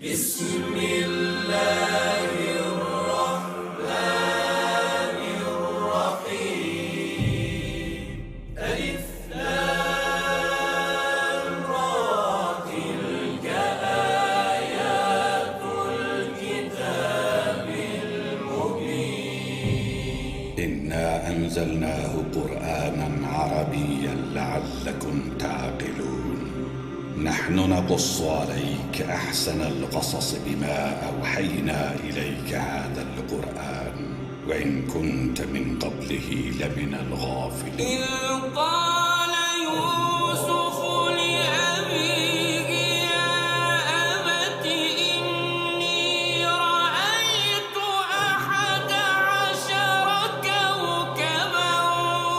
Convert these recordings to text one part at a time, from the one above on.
بسم الله الرحمن الرحيم ألف لام را تلك آيات الكتاب المبين إنا أنزلناه قرآنا عربيا لعلكم تعقلون نحن نقص عليك أحسن القصص بما أوحينا إليك هذا القرآن وإن كنت من قبله لمن الغافلين إذ قال يوسف لأبيه يا أبت إني رأيت 11 كوكبا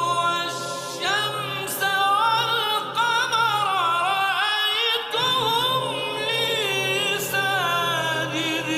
والشمس والقمر رأيتهم لي ساجدين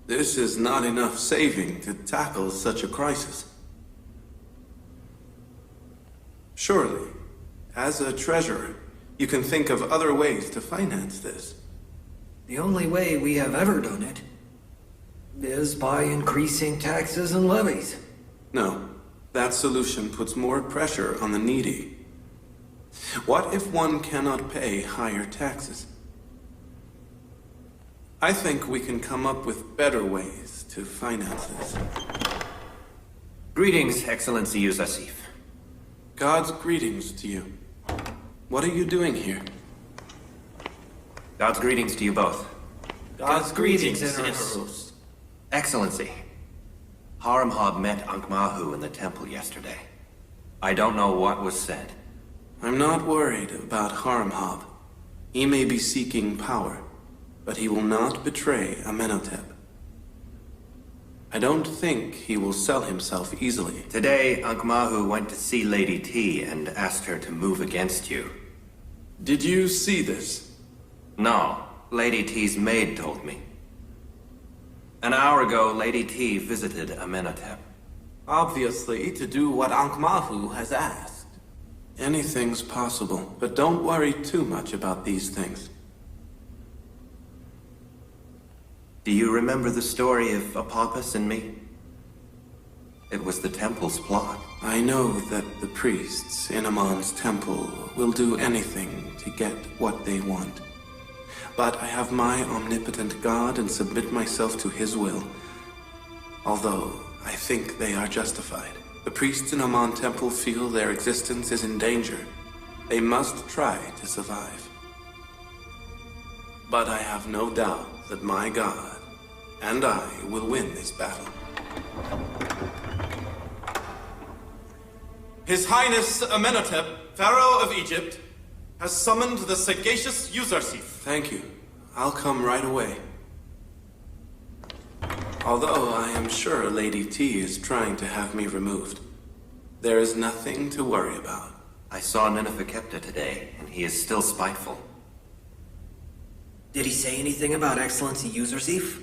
This is not enough saving to tackle such a crisis. Surely, as a treasurer, you can think of other ways to finance this. The only way we have ever done it is by increasing taxes and levies. No, that solution puts more pressure on the needy. What if one cannot pay higher taxes? I think we can come up with better ways to finance this. Greetings, Excellency Yousuf. God's greetings to you. What are you doing here? God's greetings to you both. God's greetings, Innerus. Excellency, Haramhab met Ankh-Mahu in the temple yesterday. I don't know what was said. I'm not worried about Haramhab. He may be seeking power, but he will not betray Amenhotep. I don't think he will sell himself easily. Today, Ankh-Mahu went to see Lady T and asked her to move against you. Did you see this? No, Lady T's maid told me. An hour ago, Lady T visited Amenhotep. Obviously, to do what Ankh-Mahu has asked. Anything's possible, but don't worry too much about these things. Do you remember the story of Apophis and me? It was the temple's plot. I know that the priests in Amon's temple will do anything to get what they want. But I have my omnipotent God and submit myself to his will. Although, I think they are justified. The priests in Amon temple feel their existence is in danger. They must try to survive. But I have no doubt that my God and I will win this battle. His Highness Amenhotep, Pharaoh of Egypt, has summoned the sagacious Yousuf. Thank you. I'll come right away. Although I am sure Lady T is trying to have me removed. There is nothing to worry about. I saw Nineveh-Kepta today, and he is still spiteful. Did he say anything about Excellency Yousuf?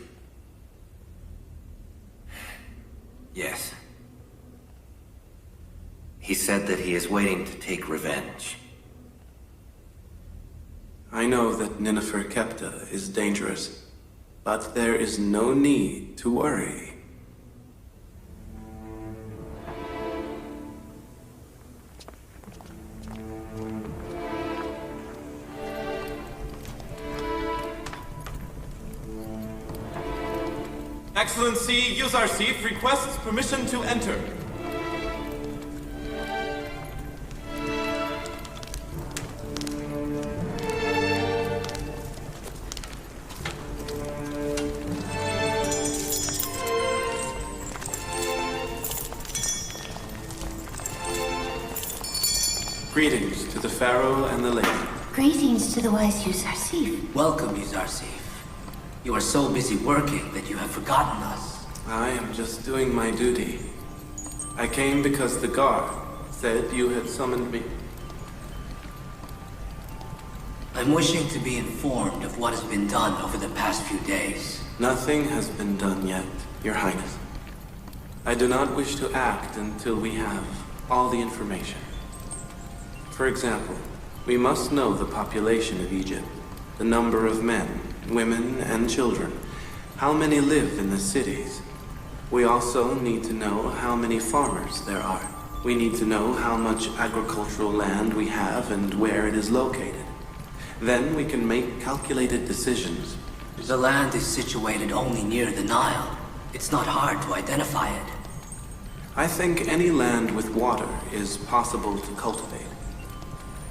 Yes. He said that he is waiting to take revenge. I know that Nineveh-Kepta is dangerous, but there is no need to worry. Excellency Yousuf requests permission to enter. Greetings to the Pharaoh and the lady. Greetings to the wise Yousuf. Welcome, Yousuf. You are so busy working that you have forgotten us. I am just doing my duty. I came because the guard said you had summoned me. I'm wishing to be informed of what has been done over the past few days. Nothing has been done yet, Your Highness. I do not wish to act until we have all the information. For example, we must know the population of Egypt, the number of men, women, and children, how many live in the cities. We also need to know how many farmers there are. We need to know how much agricultural land we have and where it is located. Then we can make calculated decisions. The land is situated only near the Nile. It's not hard to identify it. I think any land with water is possible to cultivate.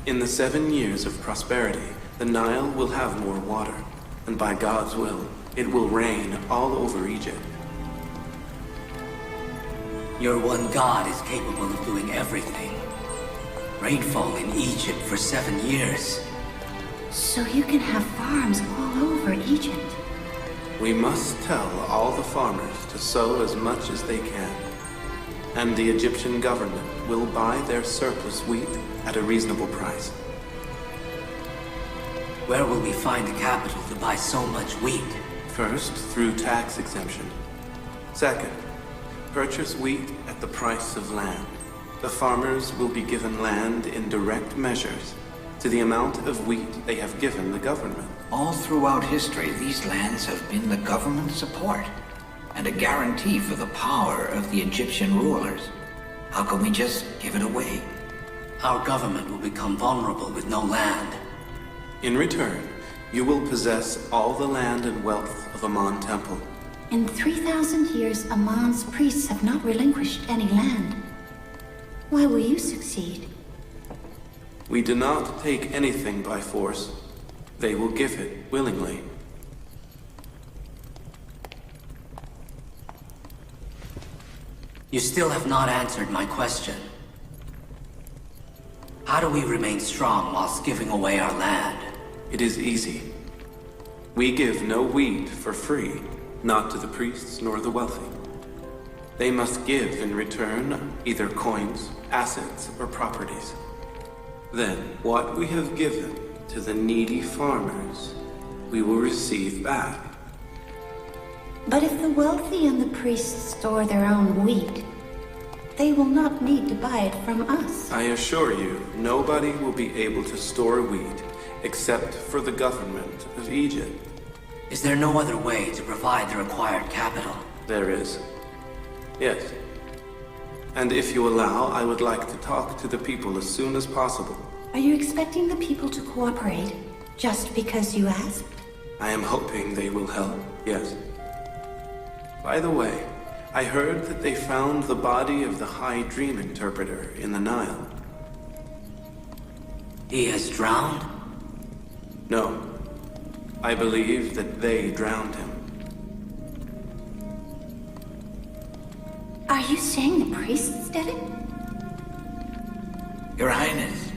In the 7 years of prosperity, the Nile will have more water, and by God's will, it will rain all over Egypt. Your one God is capable of doing everything. Rainfall in Egypt for 7 years. So you can have farms all over Egypt. We must tell all the farmers to sow as much as they can. And the Egyptian government will buy their surplus wheat at a reasonable price. Where will we find the capital to buy so much wheat? First, through tax exemption. Second, purchase wheat at the price of land. The farmers will be given land in direct measures to the amount of wheat they have given the government. All throughout history, these lands have been the government's support and a guarantee for the power of the Egyptian rulers. How can we just give it away? Our government will become vulnerable with no land. In return, you will possess all the land and wealth of Amon Temple. In 3,000 years, Amon's priests have not relinquished any land. Why will you succeed? We do not take anything by force. They will give it willingly. You still have not answered my question. How do we remain strong whilst giving away our land? It is easy. We give no wheat for free, not to the priests nor the wealthy. They must give in return either coins, assets, or properties. Then, what we have given to the needy farmers, we will receive back. But if the wealthy and the priests store their own wheat, they will not need to buy it from us. I assure you, nobody will be able to store wheat except for the government of Egypt. Is there no other way to provide the required capital? There is. Yes. And if you allow, I would like to talk to the people as soon as possible. Are you expecting the people to cooperate just because you asked? I am hoping they will help, yes. By the way, I heard that they found the body of the High Dream Interpreter in the Nile. He has drowned? No. I believe that they drowned him. Are you saying the priests did it? Your Highness,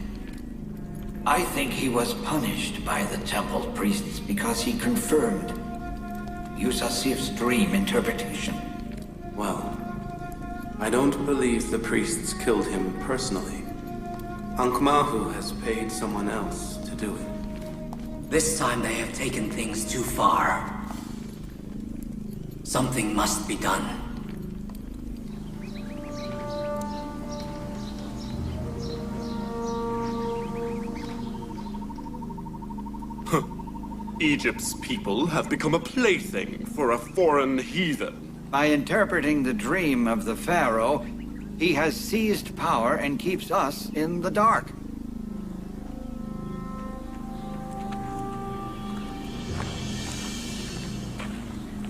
I think he was punished by the temple priests because he confirmed Yousuf's dream interpretation. Well, I don't believe the priests killed him personally. Ankh-Mahu has paid someone else to do it. This time they have taken things too far. Something must be done. Egypt's people have become a plaything for a foreign heathen. By interpreting the dream of the Pharaoh, he has seized power and keeps us in the dark.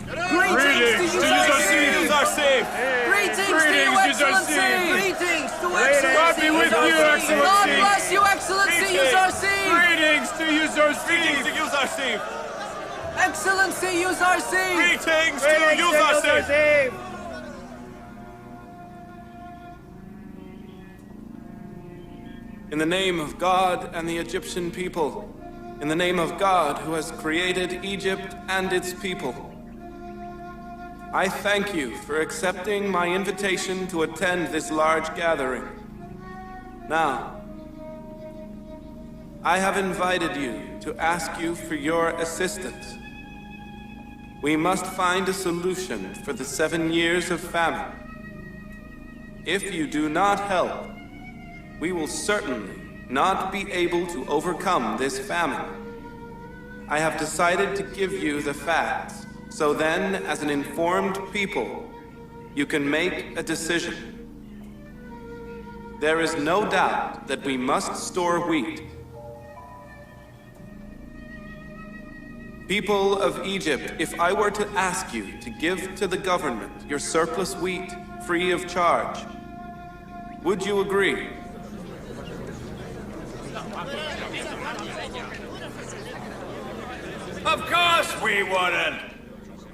Greetings to Yousuf! Greetings to you, Excellency! Greetings to Excellency! God be with you, Excellency! God bless you, Excellency, Yousuf! Greetings to Yousuf! Greetings to Yousuf! Excellency, Yousuf! Greetings to Yousuf! In the name of God and the Egyptian people, in the name of God who has created Egypt and its people, I thank you for accepting my invitation to attend this large gathering. Now, I have invited you to ask you for your assistance. We must find a solution for the 7 years of famine. If you do not help, we will certainly not be able to overcome this famine. I have decided to give you the facts, so then, as an informed people, you can make a decision. There is no doubt that we must store wheat. People of Egypt, if I were to ask you to give to the government your surplus wheat free of charge, would you agree? Of course we wouldn't!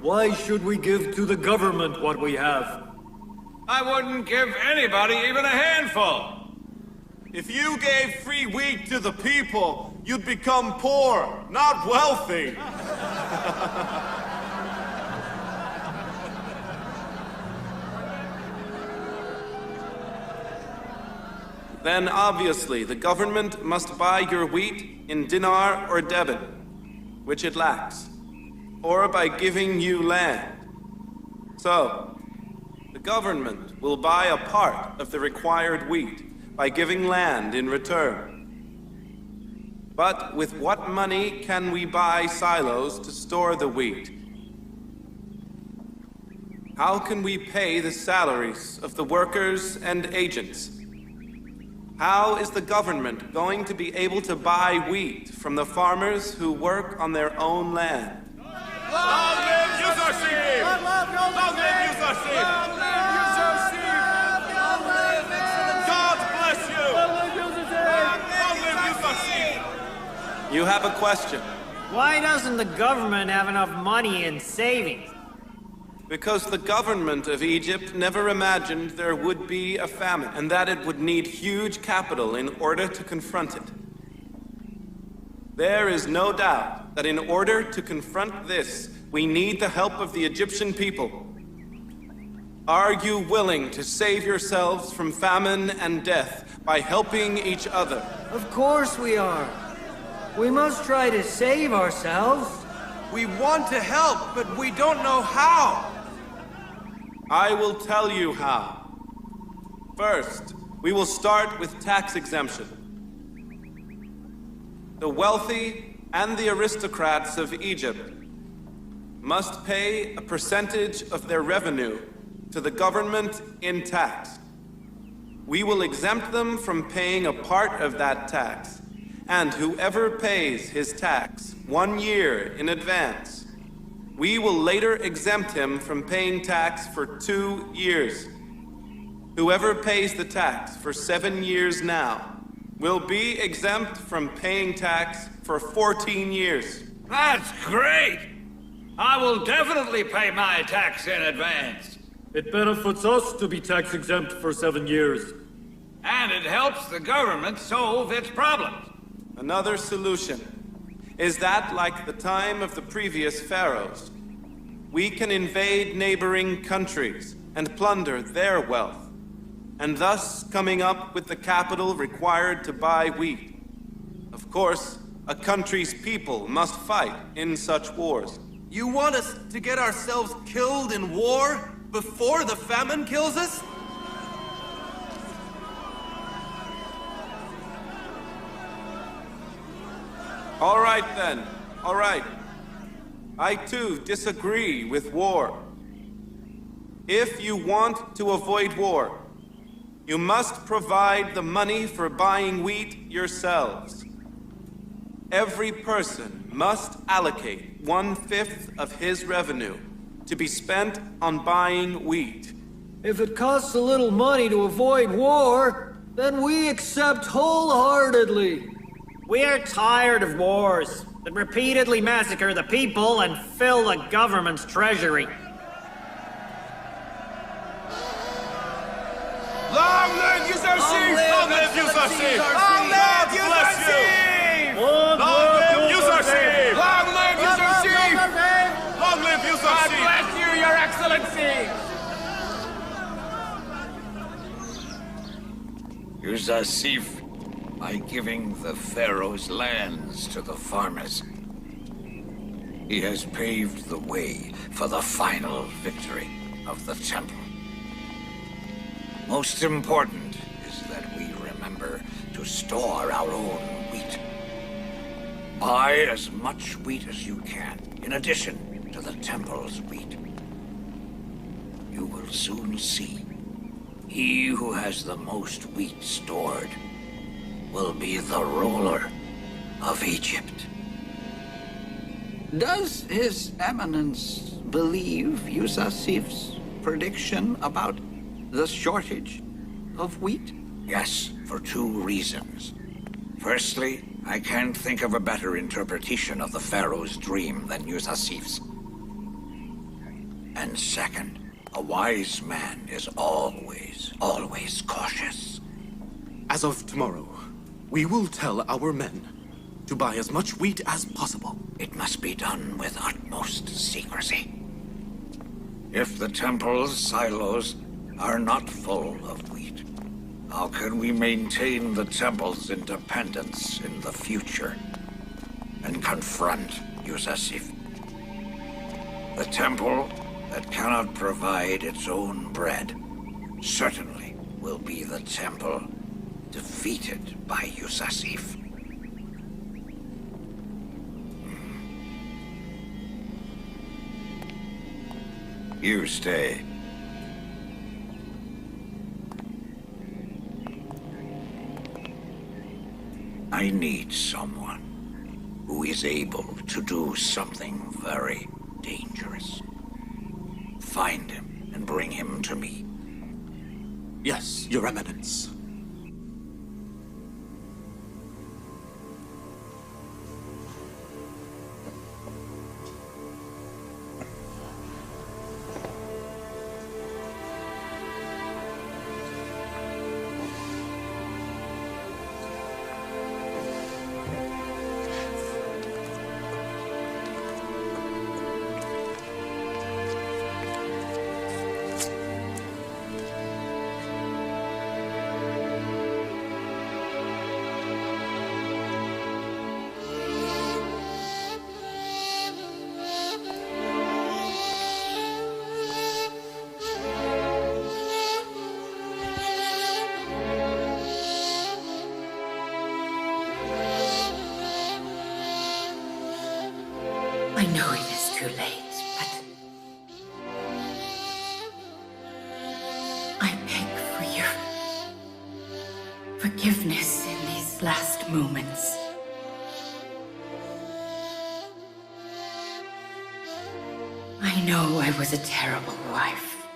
Why should we give to the government what we have? I wouldn't give anybody even a handful. If you gave free wheat to the people, you'd become poor, not wealthy. Then obviously the government must buy your wheat in dinar or debit, which it lacks, or by giving you land. So, the government will buy a part of the required wheat by giving land in return. But with what money can we buy silos to store the wheat? How can we pay the salaries of the workers and agents? How is the government going to be able to buy wheat from the farmers who work on their own land? Long live Yousuf! Long live Yousuf! God bless you! Long live Yousuf! You have a question. Why doesn't the government have enough money in savings? Because the government of Egypt never imagined there would be a famine, and that it would need huge capital in order to confront it. There is no doubt that in order to confront this, we need the help of the Egyptian people. Are you willing to save yourselves from famine and death by helping each other? Of course we are. We must try to save ourselves. We want to help, but we don't know how. I will tell you how. First, we will start with tax exemption. The wealthy and the aristocrats of Egypt must pay a percentage of their revenue to the government in tax. We will exempt them from paying a part of that tax, and whoever pays his tax 1 year in advance, we will later exempt him from paying tax for 2 years. Whoever pays the tax for 7 years now will be exempt from paying tax for 14 years. That's great! I will definitely pay my tax in advance. It benefits us to be tax exempt for 7 years. And it helps the government solve its problems. Another solution is that, like the time of the previous pharaohs, we can invade neighboring countries and plunder their wealth, and thus coming up with the capital required to buy wheat. Of course, a country's people must fight in such wars. You want us to get ourselves killed in war before the famine kills us? All right then, all right. I too disagree with war. If you want to avoid war, you must provide the money for buying wheat yourselves. Every person must allocate 1/5 of his revenue to be spent on buying wheat. If it costs a little money to avoid war, then we accept wholeheartedly. We are tired of wars that repeatedly massacre the people and fill the government's treasury. Long live Yousuf! Long live Yousuf! Long live Yousuf! Long live Yousuf! Long live Yousuf! Long live Yousuf! God bless you, Your Excellency! Yousuf, by giving the Pharaoh's lands to the farmers, he has paved the way for the final victory of the temple. Most important is that we remember to store our own wheat. Buy as much wheat as you can, in addition to the temple's wheat. You will soon see. He who has the most wheat stored will be the ruler of Egypt. Does His Eminence believe Yousuf's prediction about the shortage of wheat? Yes, for 2 reasons. Firstly, I can't think of a better interpretation of the Pharaoh's dream than Yousuf's. And second, a wise man is always cautious. As of tomorrow, we will tell our men to buy as much wheat as possible. It must be done with utmost secrecy. If the temple's silos are not full of wheat, how can we maintain the temple's independence in the future and confront Yousuf? The temple that cannot provide its own bread certainly will be the temple defeated by Yousuf. You stay. I need someone who is able to do something very dangerous. Find him and bring him to me. Yes, Your Eminence. I know it is too late, but I beg for your forgiveness in these last moments. I know I was a terrible wife.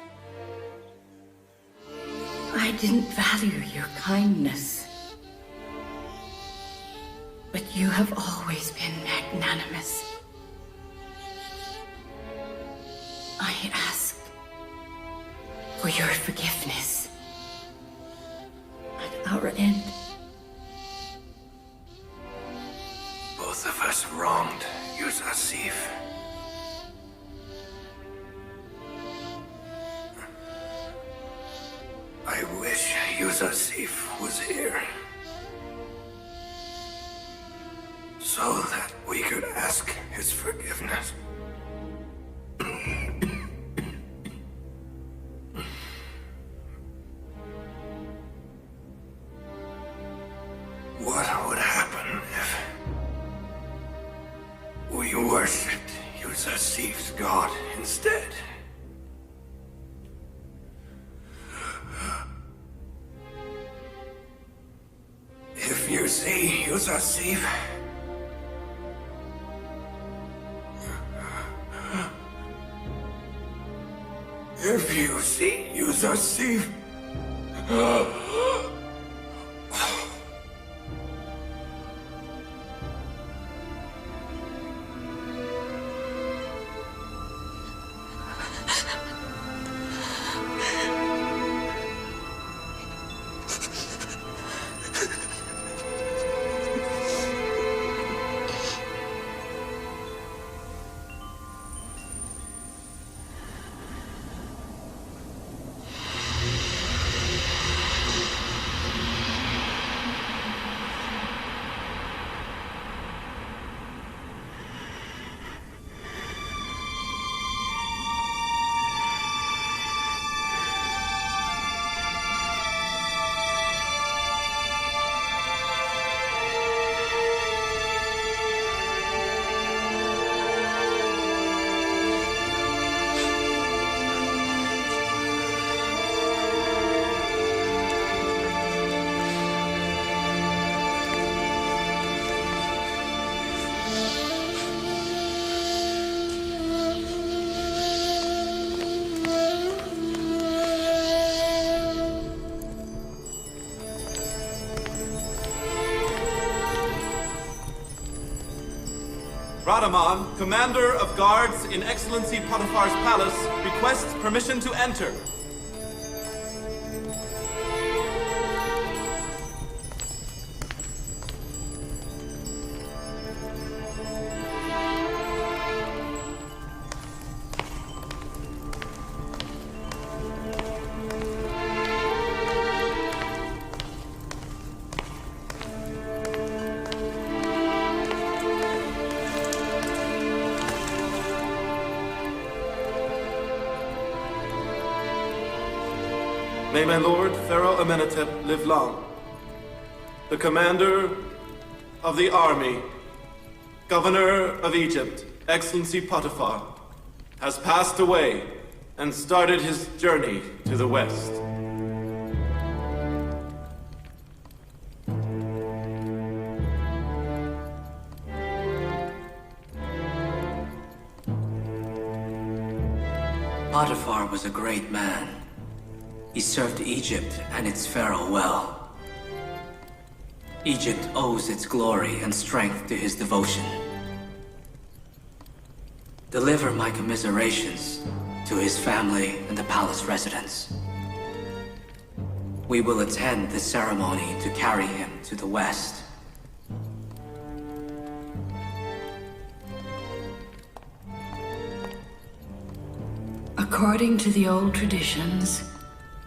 I didn't value your kindness. But you have always been magnanimous. I ask for your forgiveness at our end. Both of us wronged Yousuf. I wish Yousuf was here, so that we could ask his forgiveness. What would happen if we worshipped Yousuf's god instead? If you see Yousuf, if you see Yousuf, Radaman, commander of guards in Excellency Potiphar's palace, requests permission to enter. May my lord, Pharaoh Amenhotep, live long. The commander of the army, governor of Egypt, Excellency Potiphar, has passed away and started his journey to the west. Potiphar was a great man. He served Egypt and its pharaoh well. Egypt owes its glory and strength to his devotion. Deliver my commiserations to his family and the palace residents. We will attend the ceremony to carry him to the west. According to the old traditions,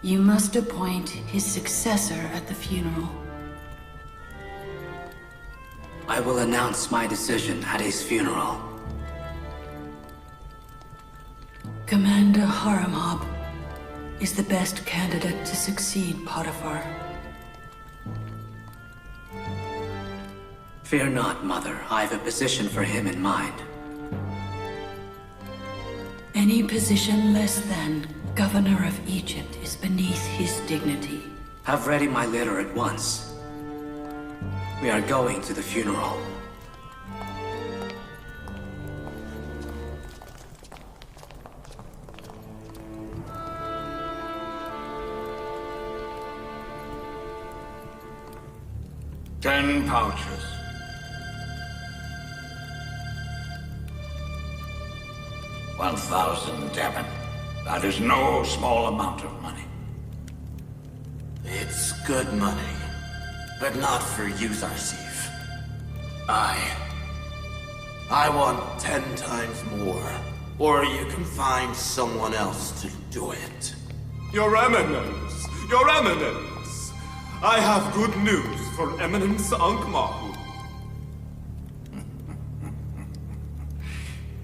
you must appoint his successor at the funeral. I will announce my decision at his funeral. Commander Haramhab is the best candidate to succeed Potiphar. Fear not, Mother. I have a position for him in mind. Any position less than Governor of Egypt is beneath his dignity. Have ready my litter at once. We are going to the funeral. $10 pouches. 1,000 Devon. That is no small amount of money. It's good money, but not for Yousuf. I want 10 times more, or you can find someone else to do it. Your Eminence! Your Eminence! I have good news for Eminence Ankh-Mahu.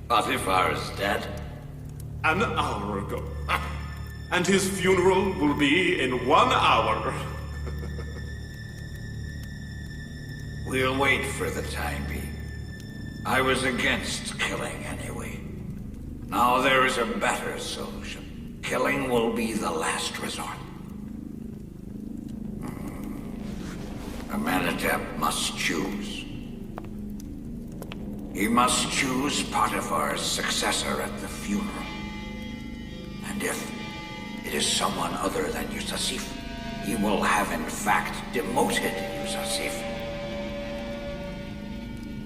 Potiphar is dead. An hour ago. And his funeral will be in 1 hour. We'll wait for the time being. I was against killing anyway. Now there is a better solution. Killing will be the last resort. Amenhotep must choose. He must choose Potiphar's successor at the funeral. And if it is someone other than Yousuf, he will have in fact demoted Yousuf.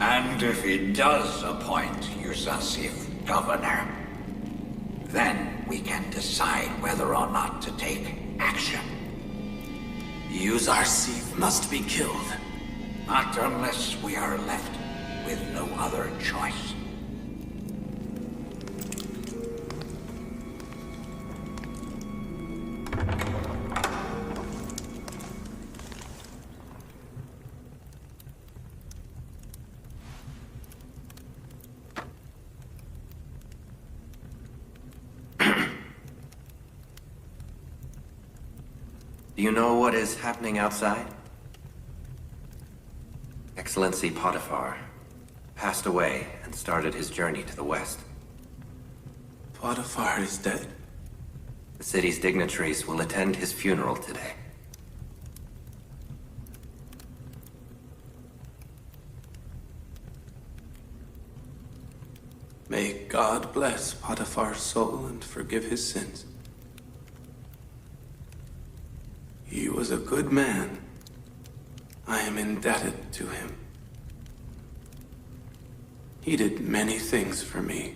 And if he does appoint Yousuf governor, then we can decide whether or not to take action. Yousuf must be killed. Not unless we are left with no other choice. Do you know what is happening outside? Excellency Potiphar passed away and started his journey to the west. Potiphar is dead? The city's dignitaries will attend his funeral today. May God bless Potiphar's soul and forgive his sins. He was a good man. I am indebted to him. He did many things for me.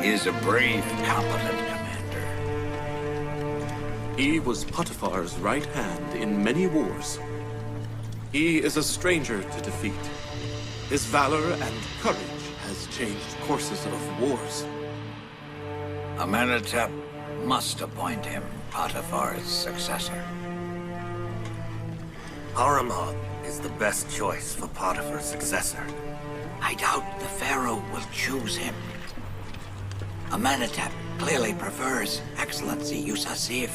He is a brave, competent commander. He was Potiphar's right hand in many wars. He is a stranger to defeat. His valor and courage has changed courses of wars. Amenhotep must appoint him Potiphar's successor. Horemheb is the best choice for Potiphar's successor. I doubt the pharaoh will choose him. Amenhotep clearly prefers Excellency Yousuf.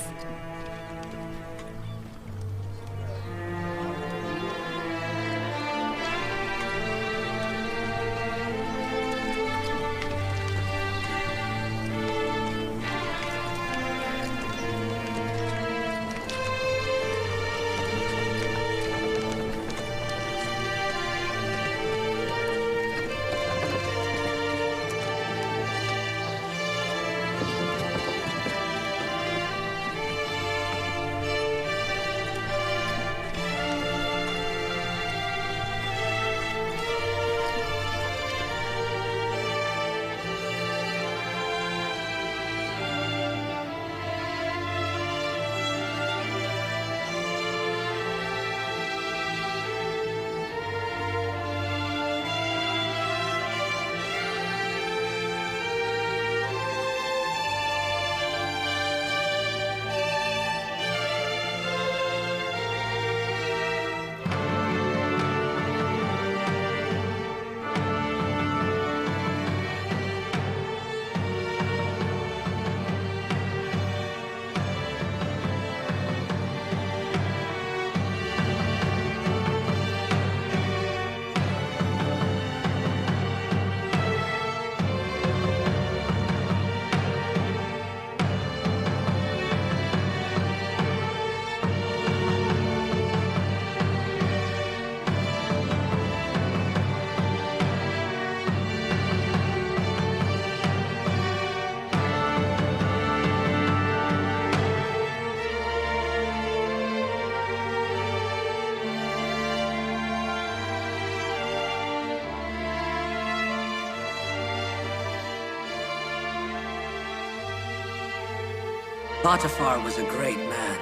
Potiphar was a great man,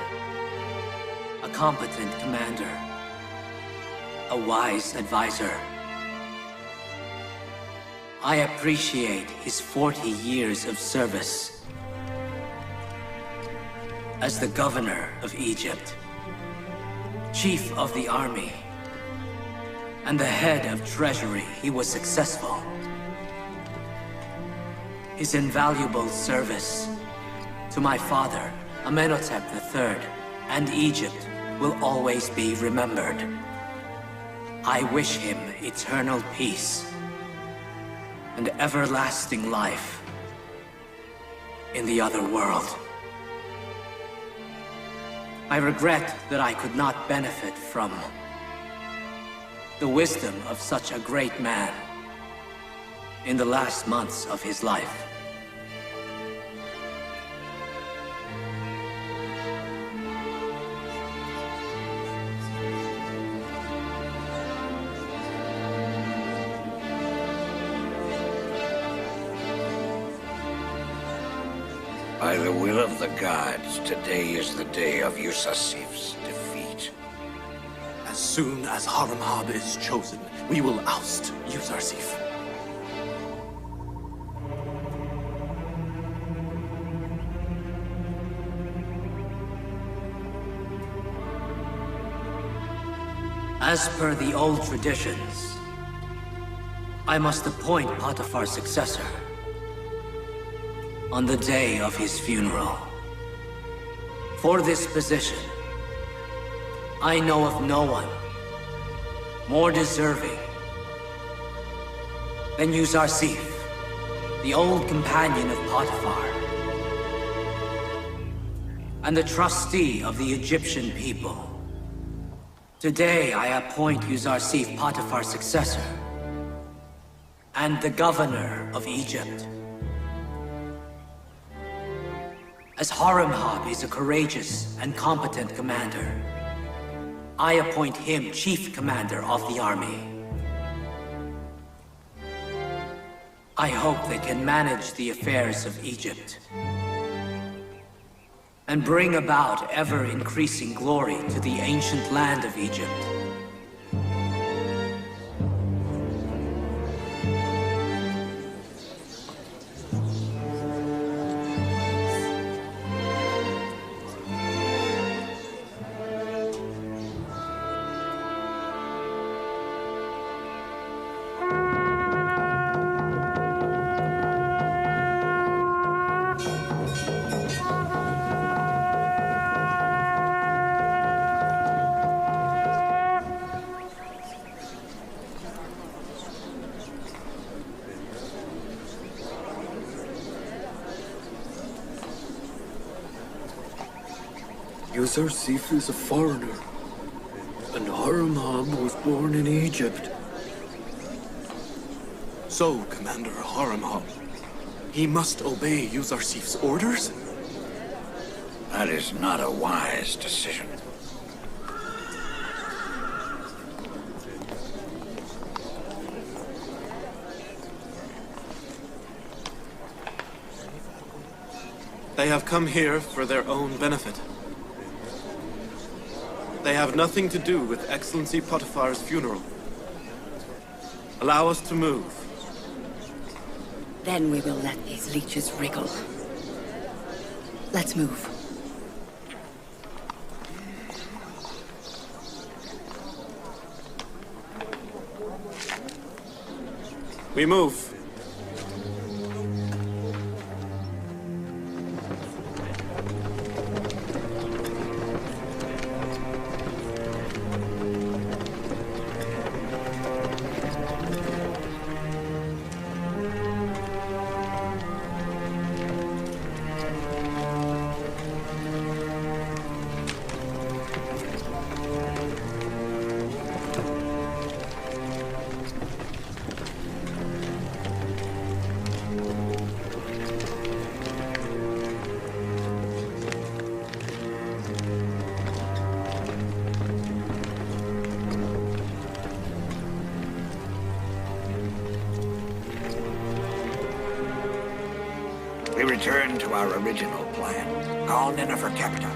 a competent commander, a wise advisor. I appreciate his 40 years of service. As the governor of Egypt, chief of the army, and the head of treasury, he was successful. His invaluable service to my father, Amenhotep III, and Egypt will always be remembered. I wish him eternal peace and everlasting life in the other world. I regret that I could not benefit from the wisdom of such a great man in the last months of his life. By the will of the gods, today is the day of Yousuf's defeat. As soon as Horemheb is chosen, we will oust Yousuf. As per the old traditions, I must appoint Potiphar's successor on the day of his funeral. For this position, I know of no one more deserving than Yousuf, the old companion of Potiphar, and the trustee of the Egyptian people. Today, I appoint Yousuf Potiphar's successor and the governor of Egypt. As Horemheb is a courageous and competent commander, I appoint him chief commander of the army. I hope they can manage the affairs of Egypt and bring about ever-increasing glory to the ancient land of Egypt. Yousuf is a foreigner, and Harmhab was born in Egypt. So, Commander Harmhab, he must obey Yousuf's orders? That is not a wise decision. They have come here for their own benefit. They have nothing to do with Excellency Potiphar's funeral. Allow us to move. Then we will let these leeches wriggle. Let's move. We move. We return to our original plan. Call Nineveh Captain.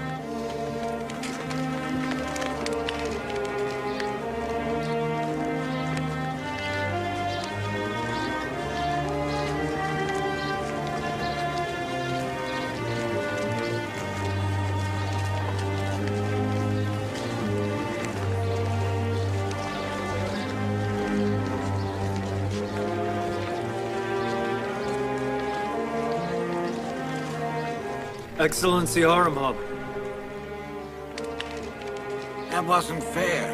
Excellency Harmhab. That wasn't fair.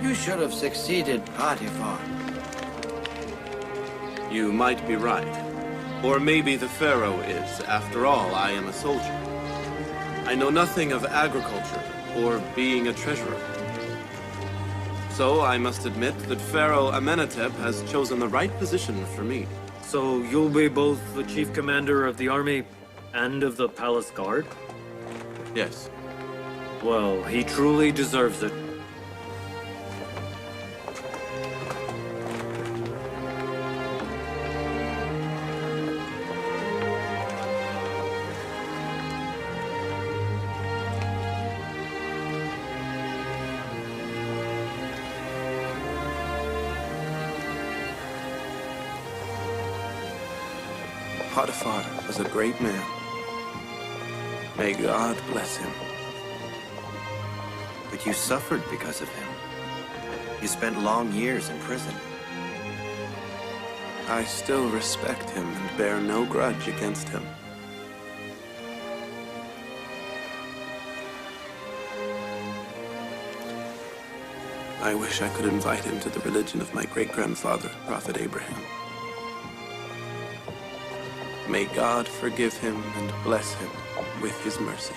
You should have succeeded Potiphar. You might be right. Or maybe the Pharaoh is. After all, I am a soldier. I know nothing of agriculture or being a treasurer. So I must admit that Pharaoh Amenhotep has chosen the right position for me. So you'll be both the chief commander of the army and of the palace guard? Yes. Well, he truly deserves it. Potiphar was a great man. May God bless him. But you suffered because of him. You spent long years in prison. I still respect him and bear no grudge against him. I wish I could invite him to the religion of my great-grandfather, Prophet Abraham. May God forgive him and bless him with his mercy.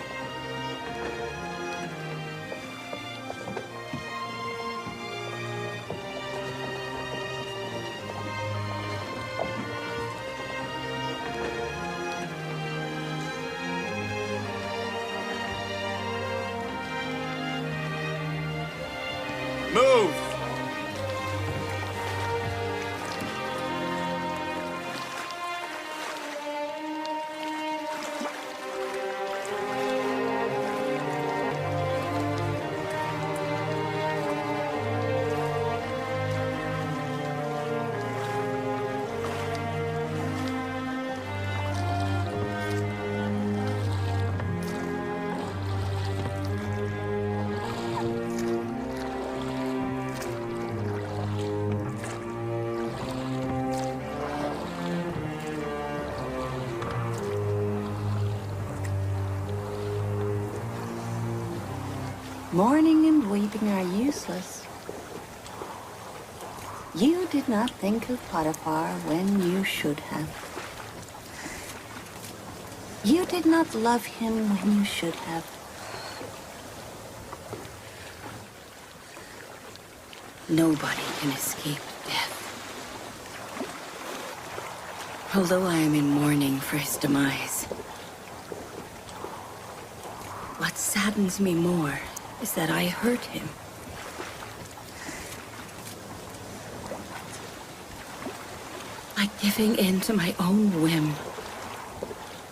Move! Mourning and weeping are useless. You did not think of Potiphar when you should have. You did not love him when you should have. Nobody can escape death. Although I am in mourning for his demise, what saddens me more is that I hurt him. By giving in to my own whim,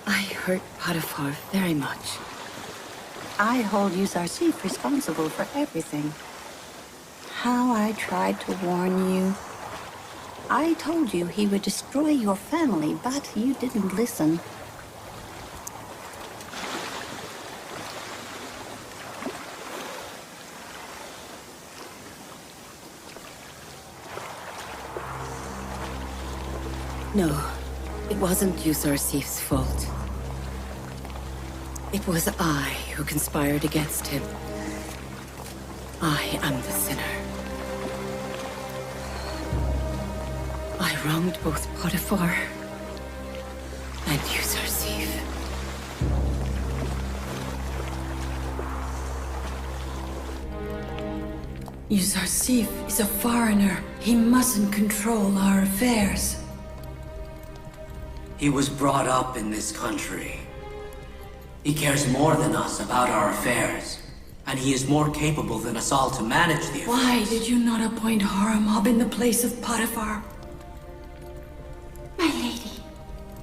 I hurt Potiphar very much. I hold Yousuf responsible for everything. How I tried to warn you. I told you he would destroy your family, but you didn't listen. No, it wasn't Yousuf's fault. It was I who conspired against him. I am the sinner. I wronged both Potiphar and Yousuf. Yousuf is a foreigner. He mustn't control our affairs. He was brought up in this country. He cares more than us about our affairs. And he is more capable than us all to manage the affairs. Why did you not appoint Horemheb in the place of Potiphar? My lady,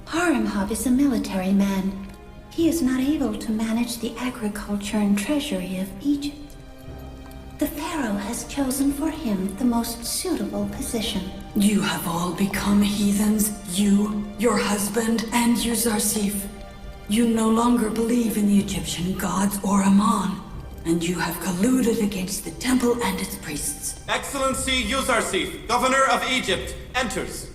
Horemheb is a military man. He is not able to manage the agriculture and treasury of Egypt. The Pharaoh has chosen for him the most suitable position. You have all become heathens. You, your husband, and Yousuf. You no longer believe in the Egyptian gods or Ammon. And you have colluded against the temple and its priests. Excellency Yousuf, Governor of Egypt, enters.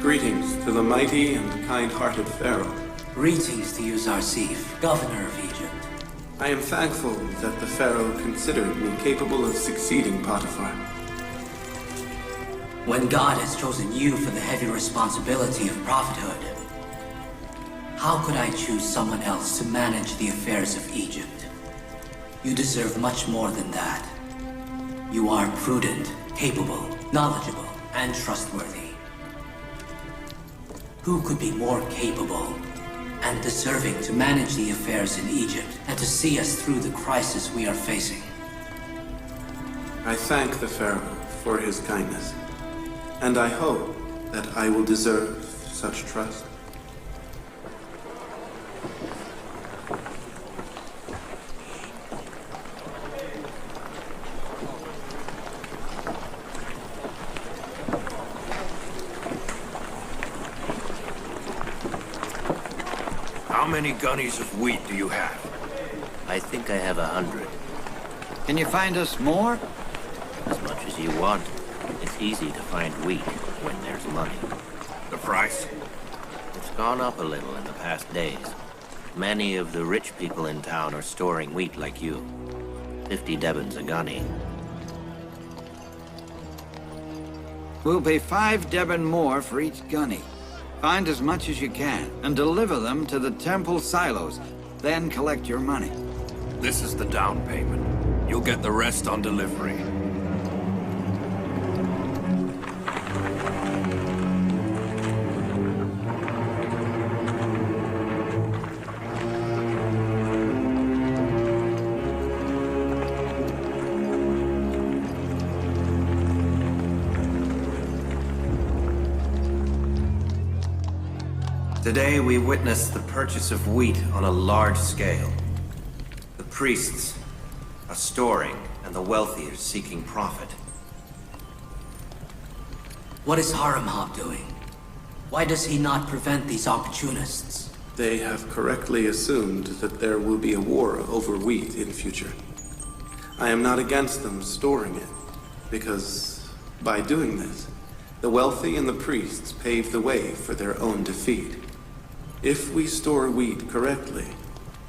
Greetings to the mighty and kind-hearted Pharaoh. Greetings to Yousuf, Governor of Egypt. I am thankful that the Pharaoh considered me capable of succeeding Potiphar. When God has chosen you for the heavy responsibility of prophethood, how could I choose someone else to manage the affairs of Egypt? You deserve much more than that. You are prudent, capable, knowledgeable, and trustworthy. Who could be more capable and deserving to manage the affairs in Egypt and to see us through the crisis we are facing? I thank the Pharaoh for his kindness, and I hope that I will deserve such trust. How many gunnies of wheat do you have? I think I have 100. Can you find us more? As much as you want. It's easy to find wheat when there's money. The price? It's gone up a little in the past days. Many of the rich people in town are storing wheat like you. 50 Debens a gunny. We'll pay 5 Deben more for each gunny. Find as much as you can, and deliver them to the temple silos. Then collect your money. This is the down payment. You'll get the rest on delivery. Today we witness the purchase of wheat on a large scale. The priests are storing, and the wealthy are seeking profit. What is Horemheb doing? Why does he not prevent these opportunists? They have correctly assumed that there will be a war over wheat in future. I am not against them storing it, because by doing this, The wealthy and the priests pave the way for their own defeat. If we store wheat correctly,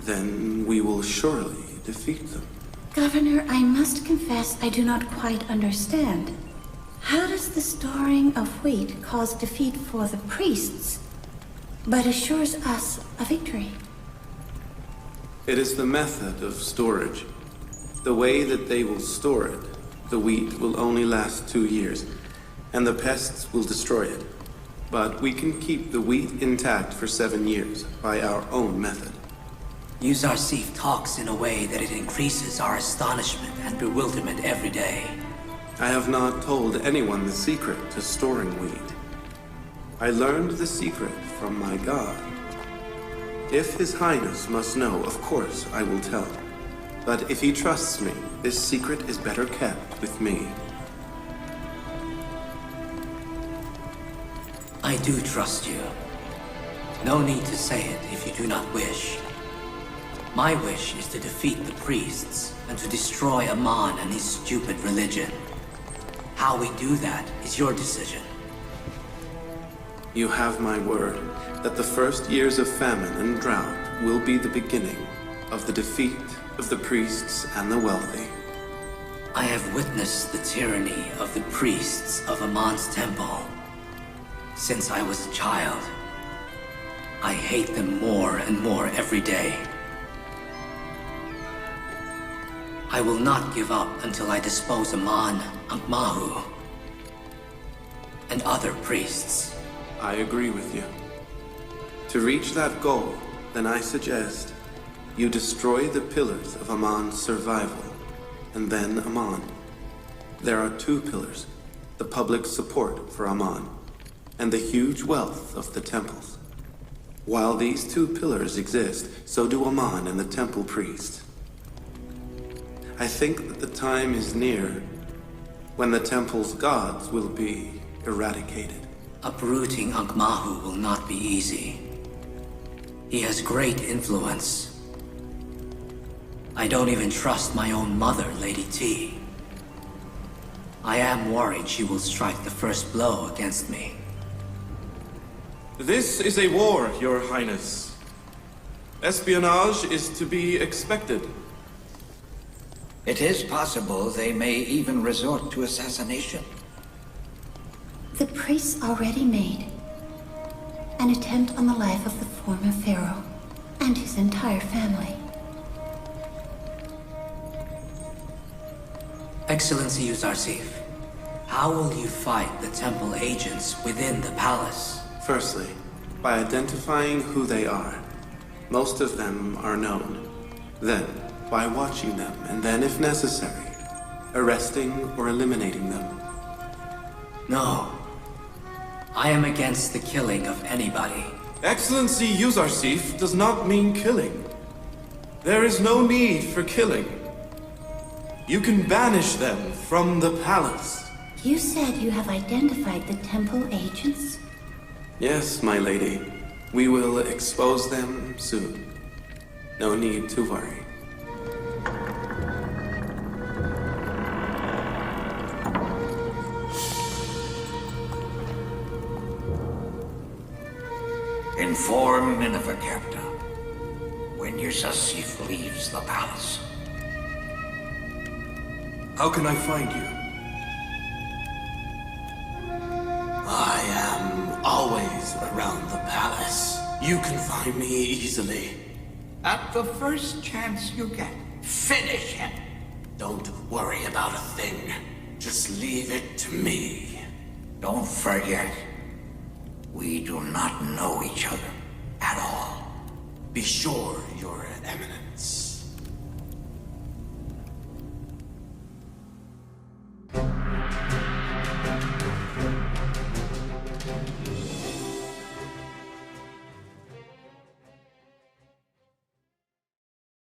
then we will surely defeat them. Governor, I must confess I do not quite understand. How does the storing of wheat cause defeat for the priests, but assures us a victory? It is the method of storage. The way that they will store it, the wheat will only last 2 years, and the pests will destroy it. But we can keep the wheat intact for 7 years by our own method. Yousuf talks in a way that it increases our astonishment and bewilderment every day. I have not told anyone the secret to storing wheat. I learned the secret from my god. If His Highness must know, of course I will tell. But if he trusts me, this secret is better kept with me. I do trust you. No need to say it if you do not wish. My wish is to defeat the priests and to destroy Amon and his stupid religion. How we do that is your decision. You have my word that the first years of famine and drought will be the beginning of the defeat of the priests and the wealthy. I have witnessed the tyranny of the priests of Amon's temple. Since I was a child, I hate them more and more every day. I will not give up until I dispose Amon, Ankmahu, and other priests. I agree with you. To reach that goal, then I suggest you destroy the pillars of Amon's survival, and then Amon. There are 2 pillars, the public support for Amon, and the huge wealth of the temples. While these 2 pillars exist, so do Amon and the temple priests. I think that the time is near when the temple's gods will be eradicated. Uprooting Ankmahu will not be easy. He has great influence. I don't even trust my own mother, Lady T. I am worried she will strike the first blow against me. This is a war, Your Highness. Espionage is to be expected. It is possible they may even resort to assassination. The priests already made an attempt on the life of the former pharaoh and his entire family. Excellency Yousuf, how will you fight the temple agents within the palace? Firstly, by identifying who they are. Most of them are known. Then, by watching them, and then, if necessary, arresting or eliminating them. No. I am against the killing of anybody. Excellency Yousuf does not mean killing. There is no need for killing. You can banish them from the palace. You said you have identified the temple agents? Yes, my lady. We will expose them soon. No need to worry. Inform Nineveh, Captain, when Yousuf leaves the palace. How can I find you? I am always around the palace. You can find me easily. At the first chance you get, finish him. Don't worry about a thing. Just leave it to me. Don't forget, we do not know each other at all. Be sure, Your Eminence.